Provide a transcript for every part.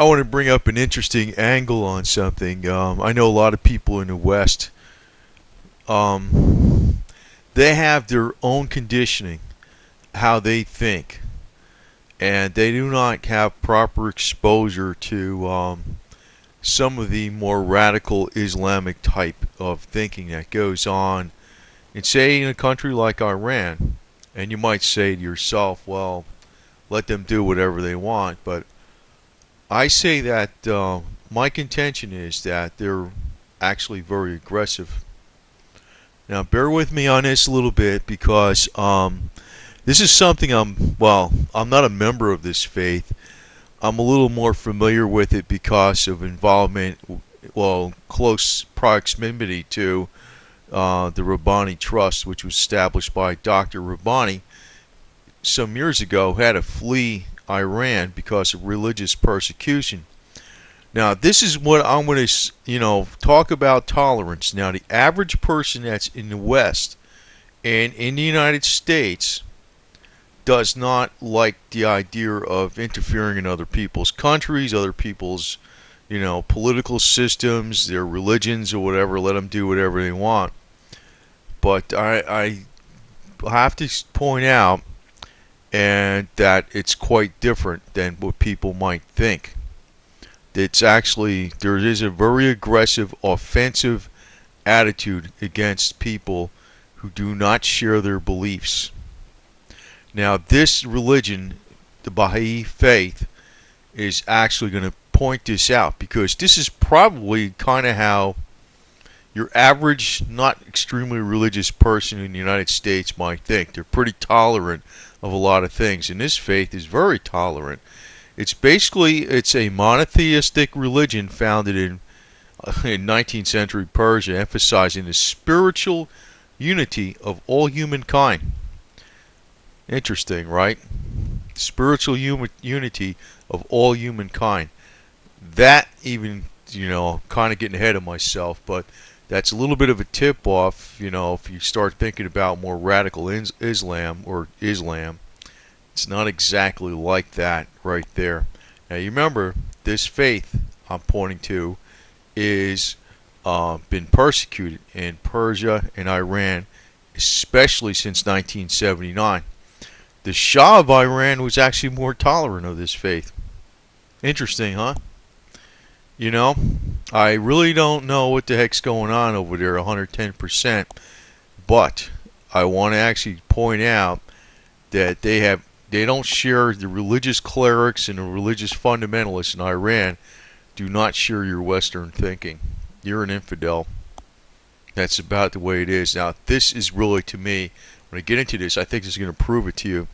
I want to bring up an interesting angle on something. I know a lot of people in the West, um, they have their own conditioning, how they think, and they do not have proper exposure to some of the more radical Islamic type of thinking that goes on, and say in a country like Iran. And you might say to yourself, well, let them do whatever they want, but I say that my contention is that they're actually very aggressive. Now, bear with me on this a little bit because this is something I'm not a member of this faith. I'm a little more familiar with it because of involvement, well, close proximity to the Rabbani Trust, which was established by Dr. Rabbani some years ago, had to flee Iran because of religious persecution. Now, this is what I'm going to, talk about tolerance. Now, the average person that's in the West and in the United States does not like the idea of interfering in other people's countries, other people's, political systems, their religions or whatever. Let them do whatever they want. But I have to point out and that it's quite different than what people might think. It's actually, there is a very aggressive, offensive attitude against people who do not share their beliefs. Now, this religion, the Bahai Faith, is actually going to point this out because this is probably kind of how your average, not extremely religious person in the United States might think. They're pretty tolerant of a lot of things, and this faith is very tolerant. It's a monotheistic religion founded in 19th century Persia, emphasizing the spiritual unity of all humankind. Interesting, right? Spiritual unity of all humankind. That even, kind of getting ahead of myself, but that's a little bit of a tip off, if you start thinking about more radical Islam or Islam. It's not exactly like that right there. Now you remember, this faith I'm pointing to is been persecuted in Persia and Iran, especially since 1979. The Shah of Iran was actually more tolerant of this faith. Interesting, huh? I really don't know what the heck's going on over there 110%, but I want to actually point out that they don't share, the religious clerics and the religious fundamentalists in Iran do not share your Western thinking. You're an infidel. That's about the way it is. Now, this is really, to me, when I get into this, I think this is going to prove it to you.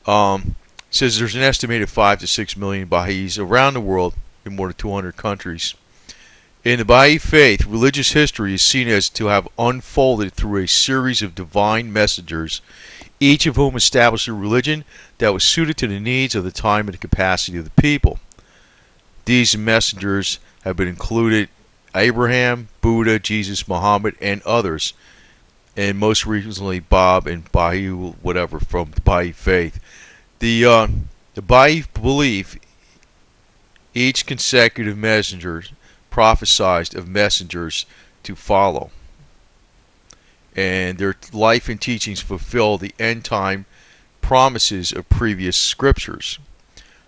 It says there's an estimated 5 to 6 million Baha'is around the world in more than 200 countries. In the Bahai Faith, religious history is seen as to have unfolded through a series of divine messengers, each of whom established a religion that was suited to the needs of the time and the capacity of the people. These messengers have been included Abraham, Buddha, Jesus, Muhammad, and others, and most recently Bob and Bahai, whatever, from the Bahai Faith. The Bahai belief each consecutive messenger prophesied of messengers to follow, and their life and teachings fulfill the end time promises of previous scriptures.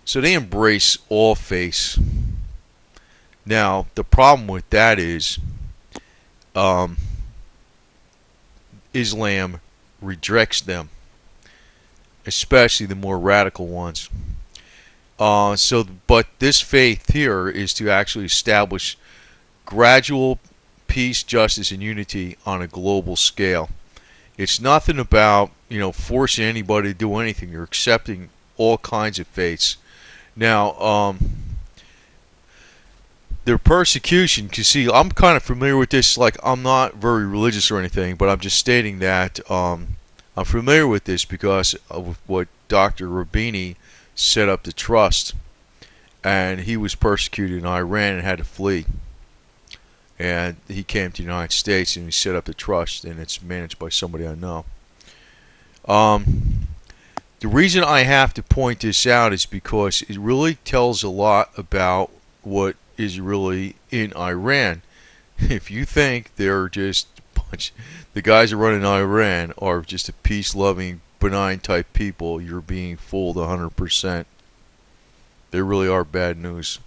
So they embrace all faiths. Now, the problem with that is Islam rejects them, especially the more radical ones. But this faith here is to actually establish gradual peace, justice, and unity on a global scale. It's nothing about, forcing anybody to do anything. You're accepting all kinds of faiths. Now, their persecution, you see, I'm kind of familiar with this. Like, I'm not very religious or anything, but I'm just stating that I'm familiar with this because of what Dr. Rabbani set up the trust, and he was persecuted in Iran and had to flee, and he came to the United States and he set up the trust, and it's managed by somebody I know. The reason I have to point this out is because it really tells a lot about what is really in Iran. If you think they're just a bunch, the guys that run in Iran are just a peace-loving, benign type people, you're being fooled 100%. They really are bad news.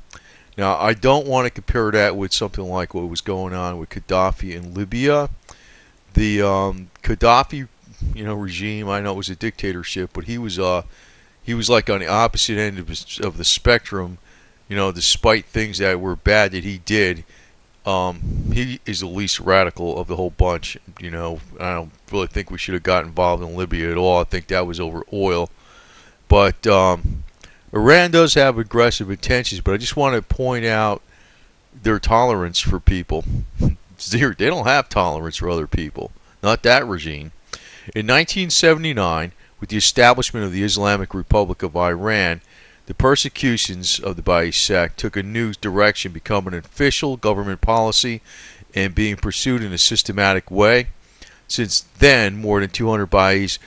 Now, I don't want to compare that with something like what was going on with Gaddafi in Libya. The Gaddafi, regime. I know it was a dictatorship, but he was like on the opposite end of the spectrum. Despite things that were bad that he did, he is the least radical of the whole bunch. I don't really think we should have got involved in Libya at all. I think that was over oil. But Iran does have aggressive intentions, but I just want to point out their tolerance for people. They don't have tolerance for other people. Not that regime. In 1979, with the establishment of the Islamic Republic of Iran, the persecutions of the Bahai sect took a new direction, becoming an official government policy and being pursued in a systematic way. Since then, more than 200 Baha'is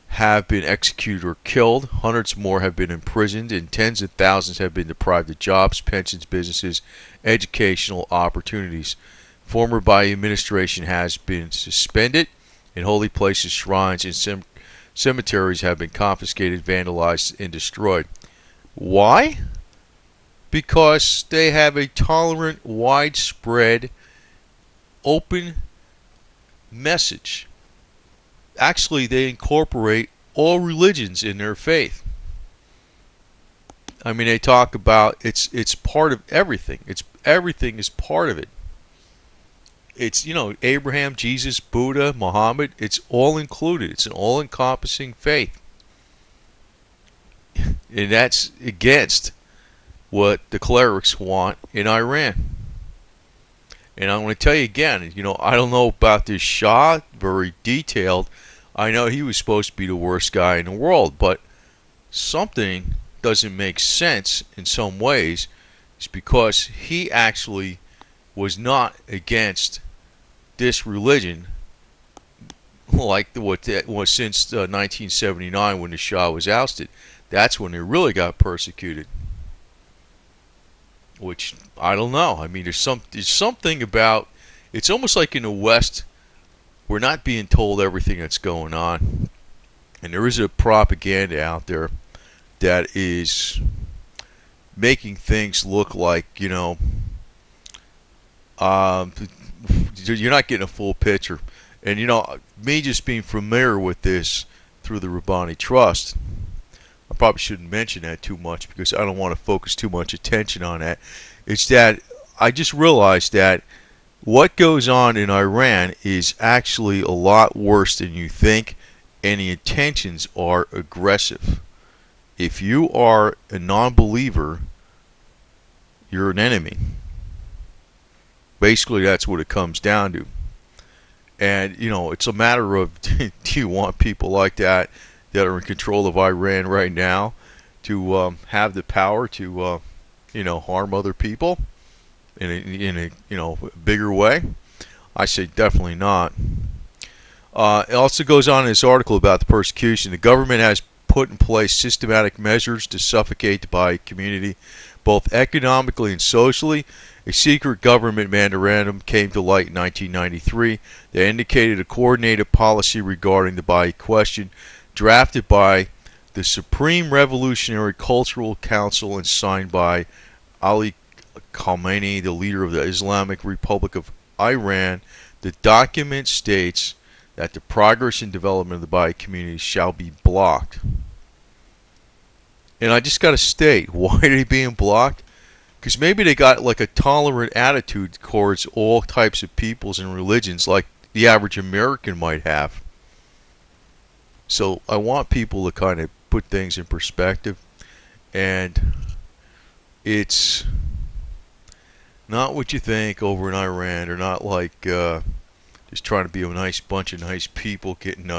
have been executed or killed, hundreds more have been imprisoned, and tens of thousands have been deprived of jobs, pensions, businesses, educational opportunities. Former Baha'i administration has been suspended, and holy places, shrines, and cemeteries have been confiscated, vandalized, and destroyed. Why? Because they have a tolerant, widespread, open message. Actually, they incorporate all religions in their faith. I mean, they talk about it's part of everything. Everything is part of it. It's, Abraham, Jesus, Buddha, Muhammad. It's all included. It's an all-encompassing faith. And that's against what the clerics want in Iran. And I'm going to tell you again, I don't know about this Shah, very detailed. I know he was supposed to be the worst guy in the world, but something doesn't make sense in some ways. It's because he actually was not against this religion like what was since 1979 when the Shah was ousted. That's when they really got persecuted. Which I don't know. I mean, there's something about, it's almost like in the West we're not being told everything that's going on, and there is a propaganda out there that is making things look like you're not getting a full picture. And me just being familiar with this through the Rabbani Trust, I probably shouldn't mention that too much because I don't want to focus too much attention on that. It's that I just realized that what goes on in Iran is actually a lot worse than you think, and the intentions are aggressive. If you are a non-believer, you're an enemy. Basically, that's what it comes down to. And, it's a matter of, do you want people like that are in control of Iran right now to have the power to, harm other people in a bigger way? I say definitely not. It also goes on in this article about the persecution. The government has put in place systematic measures to suffocate the Baha'i community, both economically and socially. A secret government memorandum came to light in 1993 that indicated a coordinated policy regarding the Baha'i question, drafted by the Supreme Revolutionary Cultural Council and signed by Ali Khamenei, the leader of the Islamic Republic of Iran. The document states that the progress and development of the Baha'i community shall be blocked. And I just got to state, why are they being blocked? Because maybe they got like a tolerant attitude towards all types of peoples and religions like the average American might have. So I want people to kind of put things in perspective. And it's not what you think over in Iran. They're not like just trying to be a nice bunch of nice people getting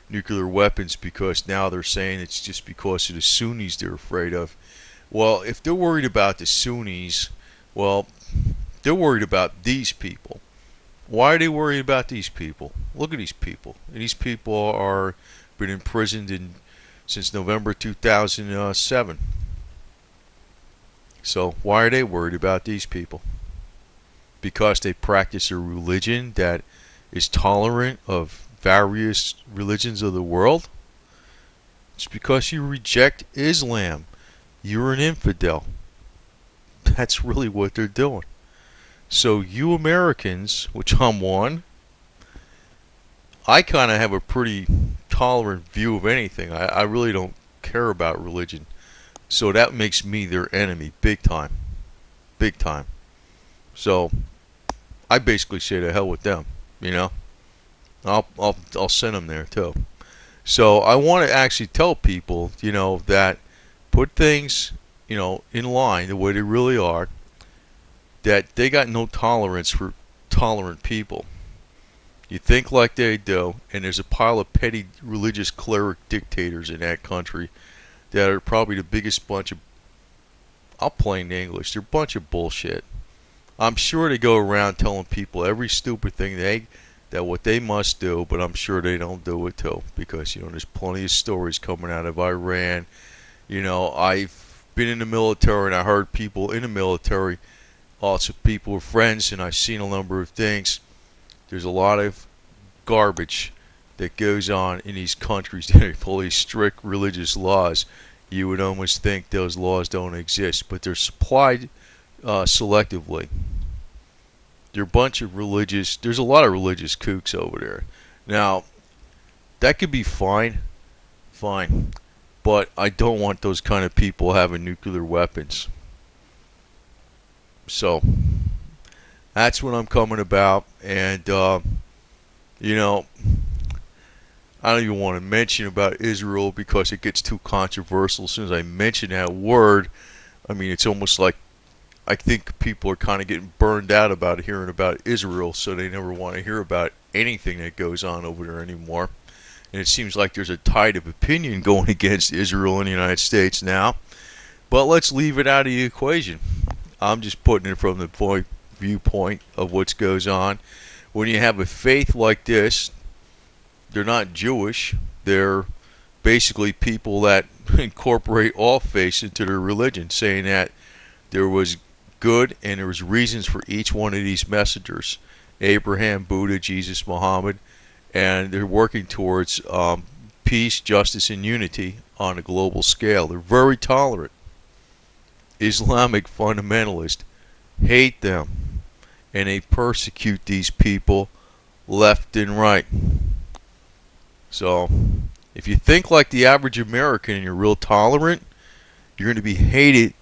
nuclear weapons because now they're saying it's just because of the Sunnis they're afraid of. Well, if they're worried about the Sunnis, well, they're worried about these people. Why are they worried about these people? Look at these people. And these people are been imprisoned and since November 2007. So why are they worried about these people? Because they practice a religion that is tolerant of various religions of the world? It's because you reject Islam. You're an infidel. That's really what they're doing. So you Americans, which I'm one, I kind of have a pretty tolerant view of anything. I really don't care about religion. So that makes me their enemy, big time. Big time. So I basically say to hell with them, you know. I'll send them there too. So I want to actually tell people, you know, that put things, you know, in line the way they really are. That they got no tolerance for tolerant people. You think like they do, and there's a pile of petty religious cleric dictators in that country that are probably the biggest bunch of, I'll plain English, they're a bunch of bullshit. I'm sure they go around telling people every stupid thing that what they must do, but I'm sure they don't do it too, because you know there's plenty of stories coming out of Iran. You know, I've been in the military and I heard people in the military, lots of people were friends, and I've seen a number of things. There's a lot of garbage that goes on in these countries that are fully strict religious laws. You would almost think those laws don't exist, but they're supplied selectively. They're a bunch of religious, there's a lot of religious kooks over there. Now, that could be fine, but I don't want those kind of people having nuclear weapons. So, that's what I'm coming about, and, you know, I don't even want to mention about Israel because it gets too controversial. As soon as I mention that word, I mean, it's almost like I think people are kind of getting burned out about hearing about Israel, so they never want to hear about anything that goes on over there anymore. And it seems like there's a tide of opinion going against Israel in the United States now. But let's leave it out of the equation. I'm just putting it from the viewpoint of what goes on. When you have a faith like this, they're not Jewish. They're basically people that incorporate all faiths into their religion, saying that there was good and there was reasons for each one of these messengers: Abraham, Buddha, Jesus, Muhammad, and they're working towards peace, justice, and unity on a global scale. They're very tolerant. Islamic fundamentalists hate them, and they persecute these people left and right. So, if you think like the average American and you're real tolerant, you're going to be hated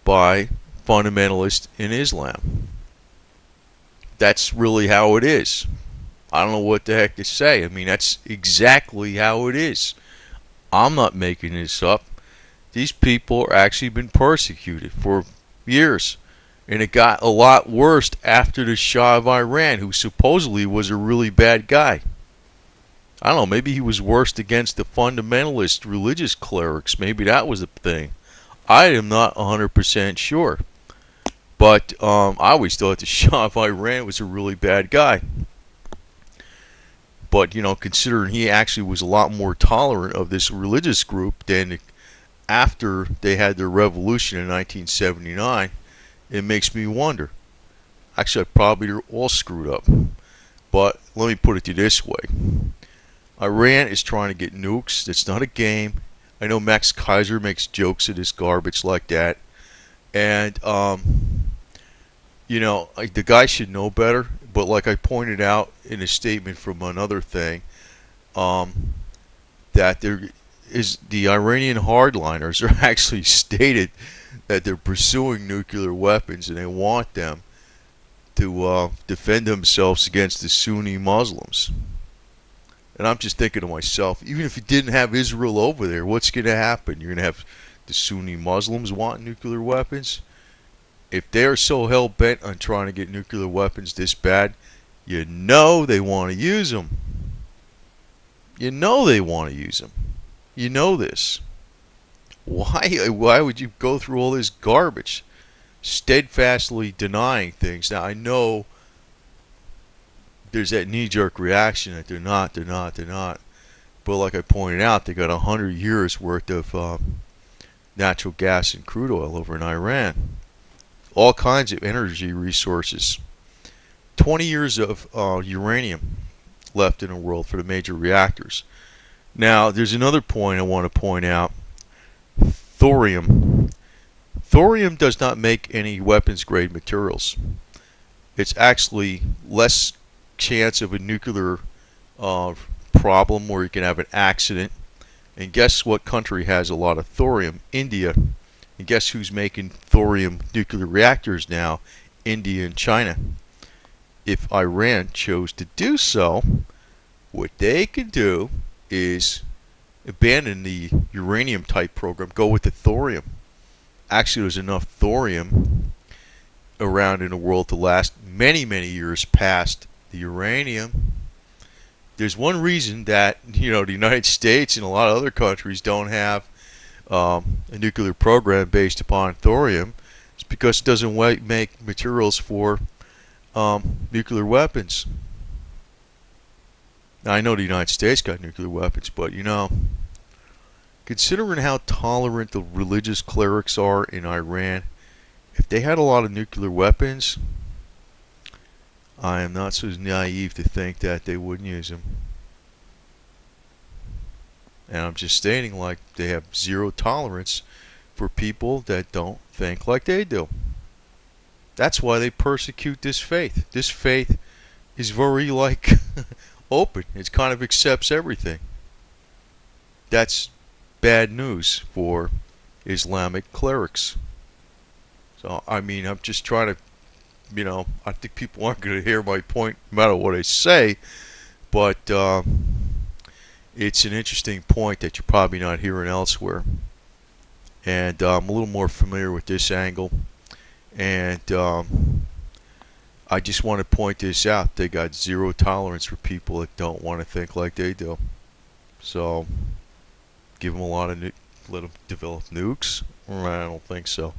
by fundamentalists in Islam. That's really how it is. I don't know what the heck to say. I mean, that's exactly how it is. I'm not making this up. These people are actually been persecuted for years. And it got a lot worse after the Shah of Iran, who supposedly was a really bad guy. I don't know, maybe he was worse against the fundamentalist religious clerics. Maybe that was the thing. I am not 100% sure. But I always thought the Shah of Iran was a really bad guy. But, you know, considering he actually was a lot more tolerant of this religious group than after they had their revolution in 1979, it makes me wonder. Actually, probably they're all screwed up. But let me put it to you this way. Iran is trying to get nukes. It's not a game. I know Max Kaiser makes jokes of this garbage like that. And, you know, the guy should know better. But like I pointed out in a statement from another thing, that there is the Iranian hardliners are actually stated that they're pursuing nuclear weapons and they want them to defend themselves against the Sunni Muslims. And I'm just thinking to myself, even if you didn't have Israel over there, what's going to happen? You're going to have the Sunni Muslims want nuclear weapons? If they're so hell-bent on trying to get nuclear weapons this bad, you know they want to use them. You know they want to use them. You know this. Why would you go through all this garbage? Steadfastly denying things. Now, I know there's that knee-jerk reaction that they're not. But like I pointed out, they got 100 years worth of natural gas and crude oil over in Iran. All kinds of energy resources. 20 years of uranium left in the world for the major reactors. Now, there's another point I want to point out. Thorium. Thorium does not make any weapons-grade materials. It's actually less chance of a nuclear problem where you can have an accident. And guess what country has a lot of thorium? India. And guess who's making thorium nuclear reactors now? India and China. If Iran chose to do so, what they could do is abandon the uranium type program, go with the thorium. Actually, there's enough thorium around in the world to last many, many years past the uranium. There's one reason that, the United States and a lot of other countries don't have a nuclear program based upon thorium. It's because it doesn't make materials for nuclear weapons. Now, I know the United States got nuclear weapons, but considering how tolerant the religious clerics are in Iran, if they had a lot of nuclear weapons, I am not so naive to think that they wouldn't use them. And I'm just stating, like, they have zero tolerance for people that don't think like they do. That's why they persecute this faith. This faith is very, open. It kind of accepts everything. That's bad news for Islamic clerics. So, I'm just trying to, I think people aren't going to hear my point no matter what I say, but it's an interesting point that you're probably not hearing elsewhere. And I'm a little more familiar with this angle. And I just want to point this out. They got zero tolerance for people that don't want to think like they do. So, give them a lot of let them develop nukes? I don't think so.